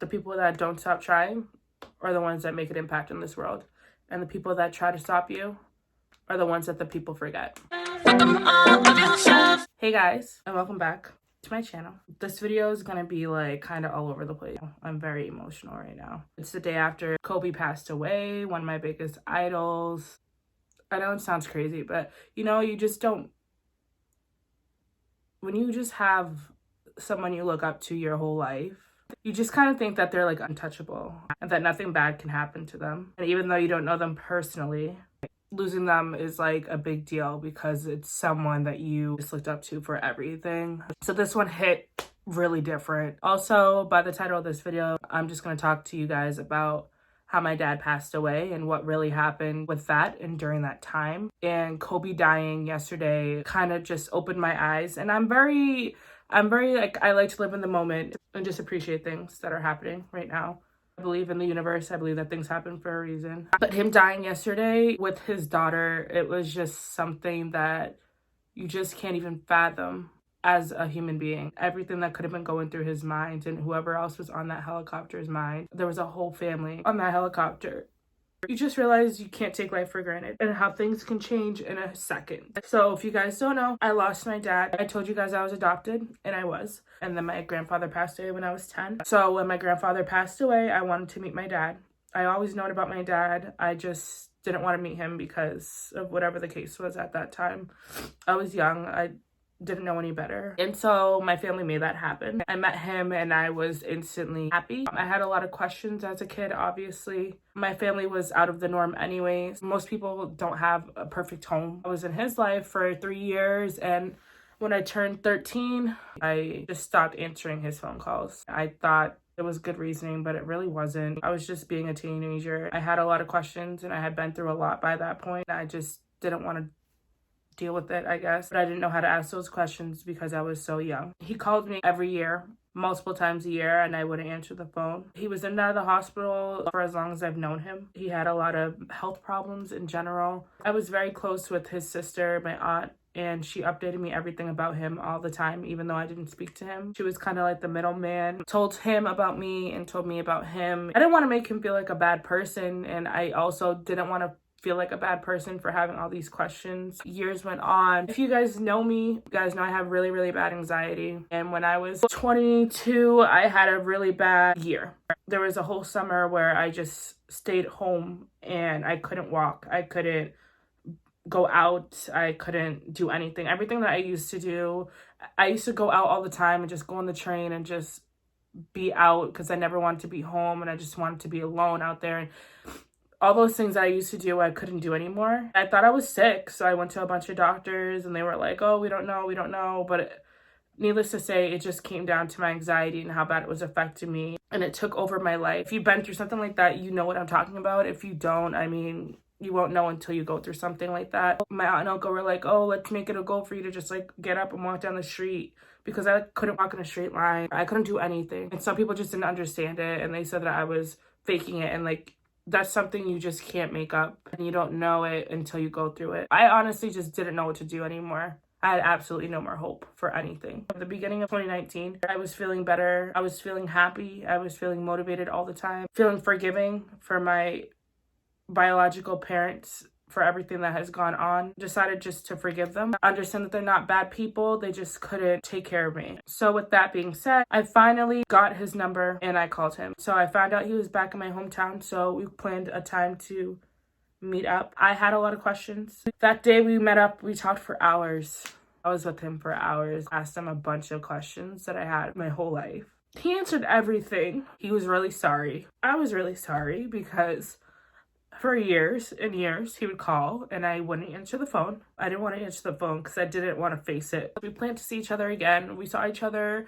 The people that don't stop trying are the ones that make an impact in this world. And the people that try to stop you are the ones that the people forget. Hey guys, and welcome back to my channel. This video is gonna be like kind of all over the place. I'm very emotional right now. It's the day after Kobe passed away, one of my biggest idols. I know it sounds crazy, but you know, you just don't, when you just have someone you look up to your whole life, you just kind of think that they're like untouchable and that nothing bad can happen to them. And even though you don't know them personally, losing them is like a big deal because it's someone that you just looked up to for everything. So this one hit really different. Also, by the title of this video, I'm just going to talk to you guys about how my dad passed away and what really happened with that and during that time. And Kobe dying yesterday kind of just opened my eyes. And I'm very like, I like to live in the moment and just appreciate things that are happening right now. I believe in the universe. I believe that things happen for a reason. But him dying yesterday with his daughter, it was just something that you just can't even fathom as a human being. Everything that could have been going through his mind and whoever else was on that helicopter's mind. There was a whole family on that helicopter. You just realize you can't take life for granted and how things can change in a second. So if you guys don't know, I lost my dad. I told you guys I was adopted, and I was. And then my grandfather passed away when I was 10. So when my grandfather passed away, I wanted to meet my dad. I always known about my dad. I just didn't want to meet him because of whatever the case was at that time. I was young. I didn't know any better. And so my family made that happen. I met him and I was instantly happy. I had a lot of questions as a kid, obviously. My family was out of the norm anyways. Most people don't have a perfect home. I was in his life for 3 years, and when I turned 13, I just stopped answering his phone calls. I thought it was good reasoning, but it really wasn't. I was just being a teenager. I had a lot of questions and I had been through a lot by that point. I just didn't want to deal with it, I guess. But I didn't know how to ask those questions because I was so young. He called me every year, multiple times a year, and I wouldn't answer the phone. He was in and out of the hospital for as long as I've known him. He had a lot of health problems in general. I was very close with his sister, my aunt, and she updated me everything about him all the time, even though I didn't speak to him. She was kind of like the middleman, told him about me and told me about him. I didn't want to make him feel like a bad person, and I also didn't want to feel like a bad person for having all these questions. Years went on. If you guys know me, you guys know I have really, really bad anxiety. And when I was 22, I had a really bad year. There was a whole summer where I just stayed home and I couldn't walk. I couldn't go out. I couldn't do anything. Everything that I used to do, I used to go out all the time and just go on the train and just be out because I never wanted to be home and I just wanted to be alone out there. And all those things that I used to do, I couldn't do anymore. I thought I was sick, so I went to a bunch of doctors and they were like, oh, we don't know. But needless to say, it just came down to my anxiety and how bad it was affecting me. And it took over my life. If you've been through something like that, you know what I'm talking about. If you don't, I mean, you won't know until you go through something like that. My aunt and uncle were like, oh, let's make it a goal for you to just like get up and walk down the street, because I couldn't walk in a straight line. I couldn't do anything. And some people just didn't understand it. And they said that I was faking it, and like, that's something you just can't make up, and you don't know it until you go through it. I honestly just didn't know what to do anymore. I had absolutely no more hope for anything. At the beginning of 2019, I was feeling better. I was feeling happy. I was feeling motivated all the time, feeling forgiving for my biological parents for everything that has gone on. Decided just to forgive them. Understand that they're not bad people. They just couldn't take care of me. So with that being said, I finally got his number and I called him. So I found out he was back in my hometown. So we planned a time to meet up. I had a lot of questions. That day we met up, we talked for hours. I was with him for hours. Asked him a bunch of questions that I had my whole life. He answered everything. He was really sorry. I was really sorry because for years and years, he would call and I wouldn't answer the phone. I didn't want to answer the phone because I didn't want to face it. We planned to see each other again. We saw each other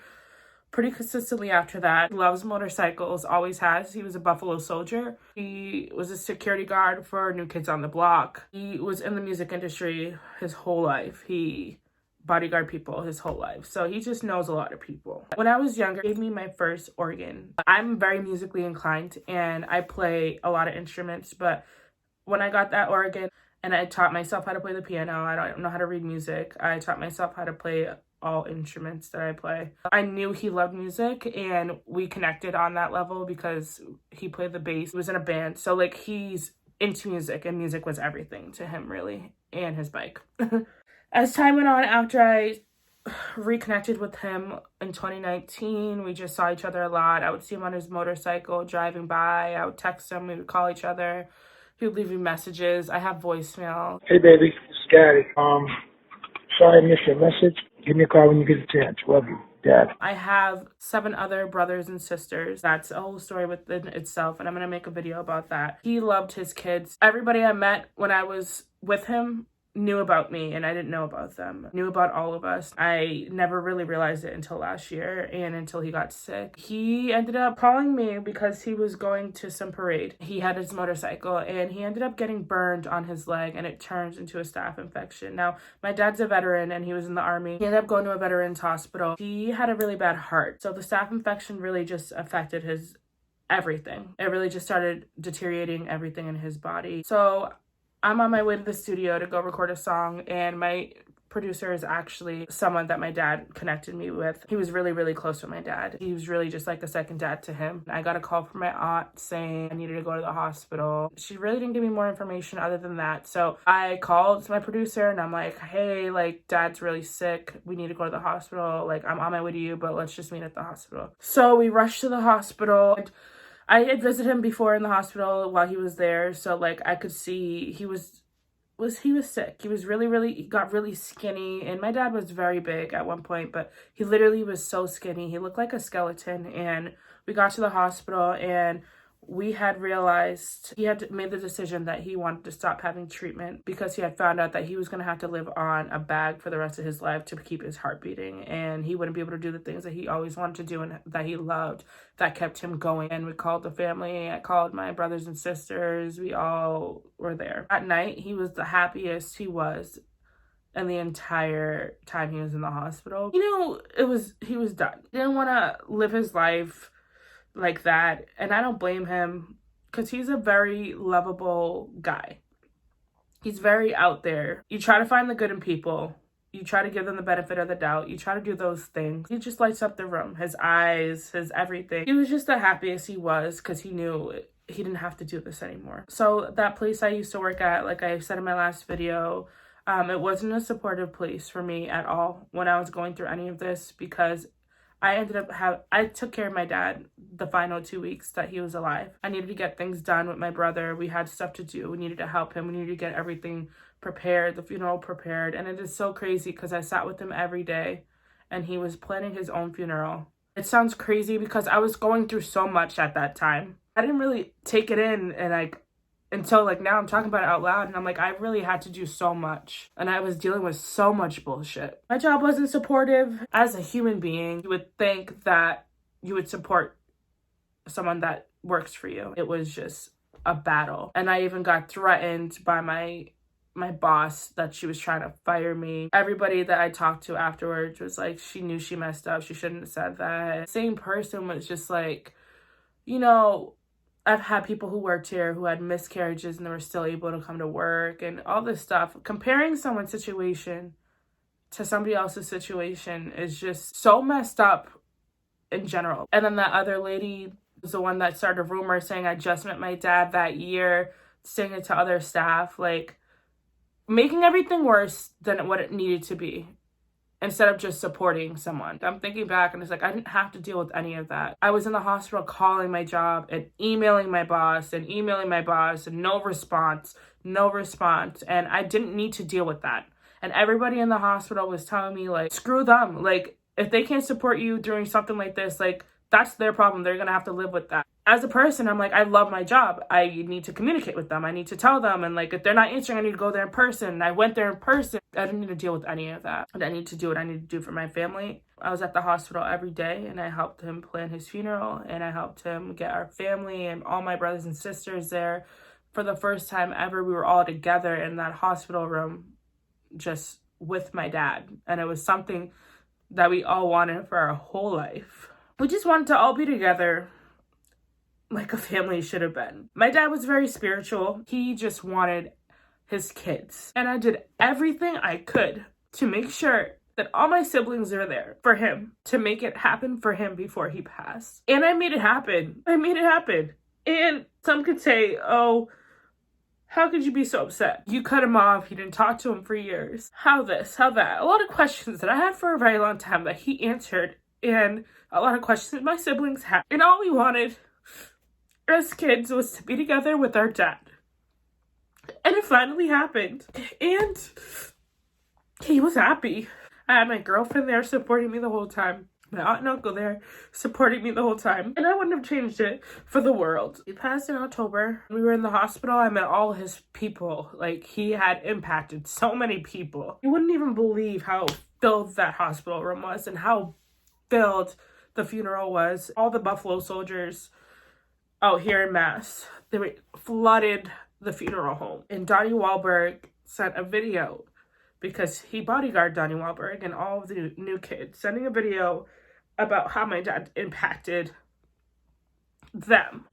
pretty consistently after that. He loves motorcycles, always has. He was a Buffalo Soldier. He was a security guard for New Kids on the Block. He was in the music industry his whole life. He bodyguard people his whole life. So he just knows a lot of people. When I was younger, he gave me my first organ. I'm very musically inclined and I play a lot of instruments, but when I got that organ and I taught myself how to play the piano, I don't know how to read music. I taught myself how to play all instruments that I play. I knew he loved music and we connected on that level because he played the bass. He was in a band. So like he's into music and music was everything to him really, and his bike. As time went on, after I reconnected with him in 2019, we just saw each other a lot. I would see him on his motorcycle driving by. I would text him. We would call each other. He would leave me messages. I have voicemail. Hey, baby. It's Daddy. Sorry I missed your message. Give me a call when you get a chance. Love you, Dad. I have 7 other brothers and sisters. That's a whole story within itself, and I'm going to make a video about that. He loved his kids. Everybody I met when I was with him knew about me, and I didn't know about them. Knew about all of us. I never really realized it until last year and until he got sick. He ended up calling me because he was going to some parade. He had his motorcycle and he ended up getting burned on his leg, and it turned into a staph infection. Now, my dad's a veteran and he was in the army. He ended up going to a veterans hospital. He had a really bad heart. So the staph infection really just affected his everything. It really just started deteriorating everything in his body. So I'm on my way to the studio to go record a song, and my producer is actually someone that my dad connected me with. He was really, really close with my dad. He was really just like a second dad to him. I got a call from my aunt saying I needed to go to the hospital. She really didn't give me more information other than that. So I called my producer and I'm like, hey, like dad's really sick. We need to go to the hospital. Like I'm on my way to you, but let's just meet at the hospital. So we rushed to the hospital. I had visited him before in the hospital while he was there, so like I could see he was sick. He was he got really skinny, and my dad was very big at one point, but he literally was so skinny. He looked like a skeleton. And we got to the hospital and we had realized he had made the decision that he wanted to stop having treatment because he had found out that he was going to have to live on a bag for the rest of his life to keep his heart beating, and he wouldn't be able to do the things that he always wanted to do and that he loved that kept him going. And we called the family. I called my brothers and sisters. We all were there. At night, he was the happiest he was and the entire time he was in the hospital. You know, he was done. He didn't want to live his life like that, and I don't blame him because he's a very lovable guy. He's very out there. You try to find the good in people. You try to give them the benefit of the doubt. You try to do those things. He just lights up the room. His eyes, his everything. He was just the happiest he was because he knew he didn't have to do this anymore. So that place I used to work at, like I said in my last video, it wasn't a supportive place for me at all when I was going through any of this, because I took care of my dad the final 2 weeks that he was alive. I needed to get things done with my brother. We had stuff to do. We needed to help him. We needed to get everything prepared, the funeral prepared. And it is so crazy because I sat with him every day and he was planning his own funeral. It sounds crazy because I was going through so much at that time. I didn't really take it in and until now I'm talking about it out loud, and I'm like, I really had to do so much and I was dealing with so much bullshit. My job wasn't supportive. As a human being, you would think that you would support someone that works for you. It was just a battle. And I even got threatened by my boss that she was trying to fire me. Everybody that I talked to afterwards was like, she knew she messed up. She shouldn't have said that. Same person was just like, you know, I've had people who worked here who had miscarriages and they were still able to come to work and all this stuff. Comparing someone's situation to somebody else's situation is just so messed up in general. And then that other lady was the one that started a rumor saying I just met my dad that year, saying it to other staff, like making everything worse than what it needed to be, instead of just supporting someone. I'm thinking back and it's like, I didn't have to deal with any of that. I was in the hospital calling my job and emailing my boss and no response. And I didn't need to deal with that. And everybody in the hospital was telling me like, screw them. Like, if they can't support you during something like this, like that's their problem. They're going to have to live with that. As a person, I'm like, I love my job. I need to communicate with them. I need to tell them. And like, if they're not answering, I need to go there in person. I went there in person. I didn't need to deal with any of that. And I need to do what I need to do for my family. I was at the hospital every day and I helped him plan his funeral and I helped him get our family and all my brothers and sisters there. For the first time ever, we were all together in that hospital room just with my dad. And it was something that we all wanted for our whole life. We just wanted to all be together like a family should have been. My dad was very spiritual. He just wanted his kids. And I did everything I could to make sure that all my siblings are there for him, to make it happen for him before he passed. And I made it happen. I made it happen. And some could say, oh, how could you be so upset? You cut him off. You didn't talk to him for years. How this? How that? A lot of questions that I had for a very long time that he answered. And a lot of questions that my siblings had. And all we wanted as kids was to be together with our dad. And it finally happened. And he was happy. I had my girlfriend there supporting me the whole time. My aunt and uncle there supporting me the whole time. And I wouldn't have changed it for the world. He passed in October. We were in the hospital. I met all his people. Like, he had impacted so many people. You wouldn't even believe how filled that hospital room was and how filled the funeral was. All the Buffalo soldiers out here in Mass, they flooded the funeral home. And Donnie Wahlberg sent a video because he bodyguarded Donnie Wahlberg and all of the new kids, sending a video about how my dad impacted them.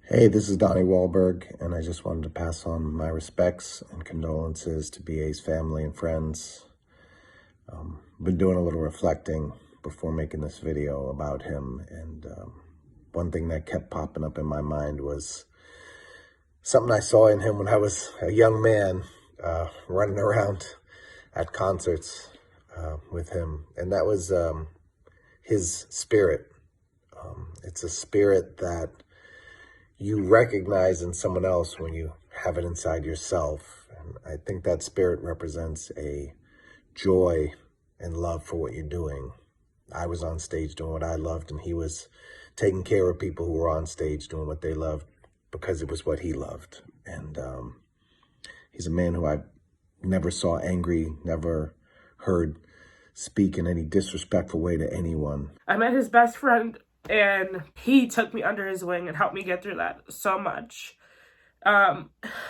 Hey, this is Donnie Wahlberg, and I just wanted to pass on my respects and condolences to BA's family and friends. Been doing a little reflecting before making this video about him, and one thing that kept popping up in my mind was something I saw in him when I was a young man, running around at concerts with him, and that was his spirit. It's a spirit that you recognize in someone else when you have it inside yourself. And I think that spirit represents a joy and love for what you're doing. I was on stage doing what I loved, and he was taking care of people who were on stage doing what they loved because it was what he loved. And he's a man who I never saw angry, never heard speak in any disrespectful way to anyone. I met his best friend, and he took me under his wing and helped me get through that so much.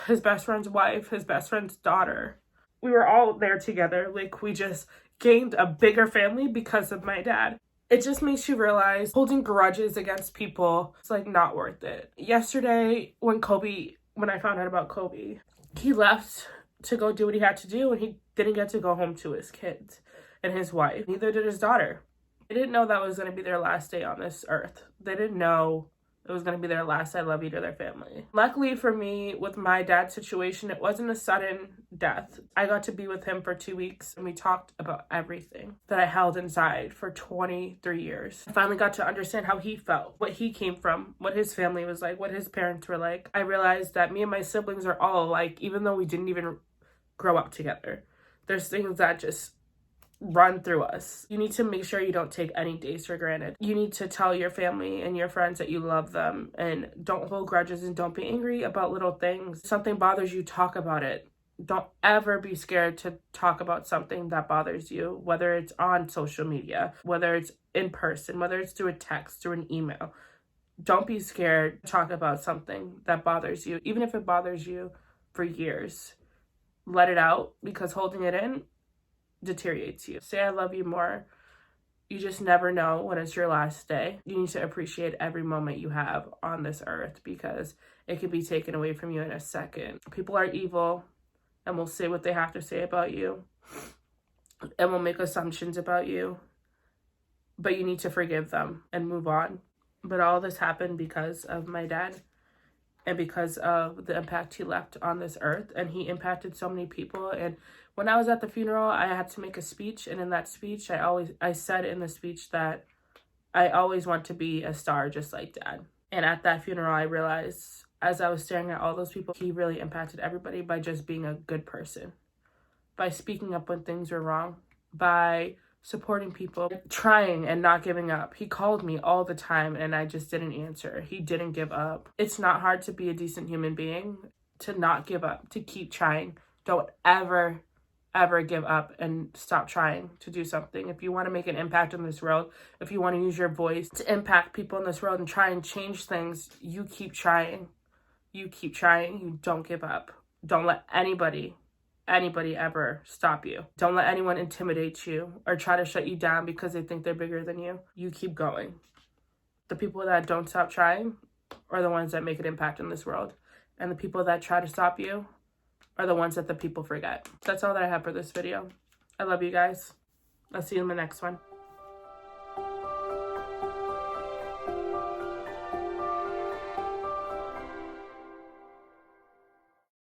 His best friend's wife, his best friend's daughter, we were all there together. Like, we just gained a bigger family because of my dad. It just makes you realize holding grudges against people is like not worth it. Yesterday, when I found out about Kobe, he left to go do what he had to do, and he didn't get to go home to his kids and his wife. Neither did his daughter. They didn't know that was going to be their last day on this earth. They didn't know it was going to be their last I love you to their family. Luckily for me, with my dad's situation, it wasn't a sudden death. I got to be with him for 2 weeks, and we talked about everything that I held inside for 23 years. I finally got to understand how he felt, what he came from, what his family was like, what his parents were like. I realized that me and my siblings are all alike, even though we didn't even grow up together. There's things that just run through us. You need to make sure you don't take any days for granted. You need to tell your family and your friends that you love them, and don't hold grudges, and don't be angry about little things. If something bothers you, talk about it. Don't ever be scared to talk about something that bothers you, whether it's on social media, whether it's in person, whether it's through a text, through an email. Don't be scared to talk about something that bothers you, even if it bothers you for years. Let it out, because holding it in deteriorates you. Say I love you more. You just never know when it's your last day. You need to appreciate every moment you have on this earth, because it can be taken away from you in a second. People are evil and will say what they have to say about you and will make assumptions about you, but you need to forgive them and move on. But all this happened because of my dad and because of the impact he left on this earth, and he impacted so many people. And when I was at the funeral, I had to make a speech, and in that speech, I said in the speech that I always want to be a star just like Dad. And at that funeral, I realized, as I was staring at all those people, he really impacted everybody by just being a good person, by speaking up when things were wrong, by supporting people, trying and not giving up. He called me all the time, and I just didn't answer. He didn't give up. It's not hard to be a decent human being, to not give up, to keep trying. Don't ever give up and stop trying to do something. If you want to make an impact in this world, if you want to use your voice to impact people in this world and try and change things, you keep trying. You keep trying. You don't give up. Don't let anybody ever stop you. Don't let anyone intimidate you or try to shut you down because they think they're bigger than you. You keep going. The people that don't stop trying are the ones that make an impact in this world. And the people that try to stop you are the ones that the people forget. That's all that I have for this video. I love you guys. I'll see you in the next one.